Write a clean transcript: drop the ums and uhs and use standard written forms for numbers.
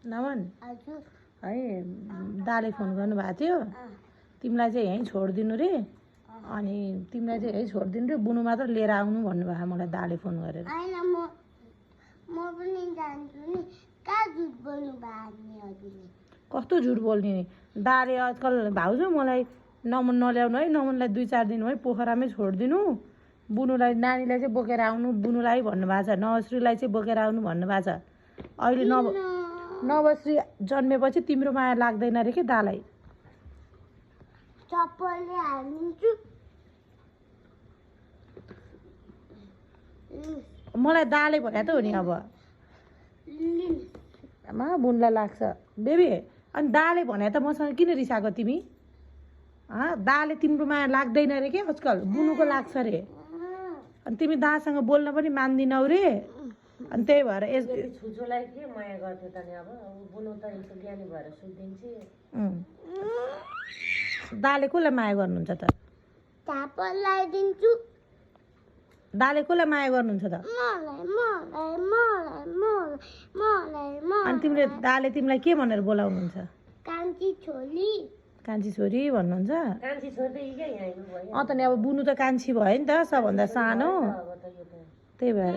नमन है दाले फोन गर्नुभएको थियो तिमीलाई चाहिँ यहीँ छोडिदिनु रे अनि तिमीलाई चाहिँ यहीँ छोडिदिनु रे बुनु मात्र लिएर आउनु भन्नुभयो मलाई दाले फोन गरेर कस्तो झुट बोल्ने नि दाले आजकल भाउजू मलाई नमन नल्याउनु है नमनलाई 2-4 दिन है पोखरामै छोडिदिनु बुनुलाई नानीलाई चाहिँ बोकेर आउनु बुनुलाई भन्नुभएको छ नवश्रीलाई चाहिँ बोकेर आउनु भन्नुभएको छ अहिले नवश्री जन्मेपछि तिम्रो माया लाग्दैन रे के दालाई चप्पलले हालिदिन्छु मलाई दाले भने त हो नि अब आमा बुनलाई लाग्छ बेबी अनि दाले भने त मसँग किन रिसाएको तिमी दाले तिम्रो माया लाग्दैन रे के आजकल बुनुको लाग्छ रे अनि तिमी दासँग बोल्न पनि मान्दिनौ रे अनि त्यही भएर छुचोलाई के माया गर्थ्यो त नि अब बुनु त यस्तो ज्ञानी भएर सुत्दिन्छ दाले कसलाई माया गर्नुहुन्छ त चप्पल लगाइदिन्छु दाले कसलाई माया गर्नुहुन्छ त अनि तिमीले दाले तिमीलाई के भनेर बोलाउनुहुन्छ कान्छी छोरी भन्नुहुन्छ त नि अब बुनु त कान्छी भयो नि त सबभन्दा सानो त्यही भएर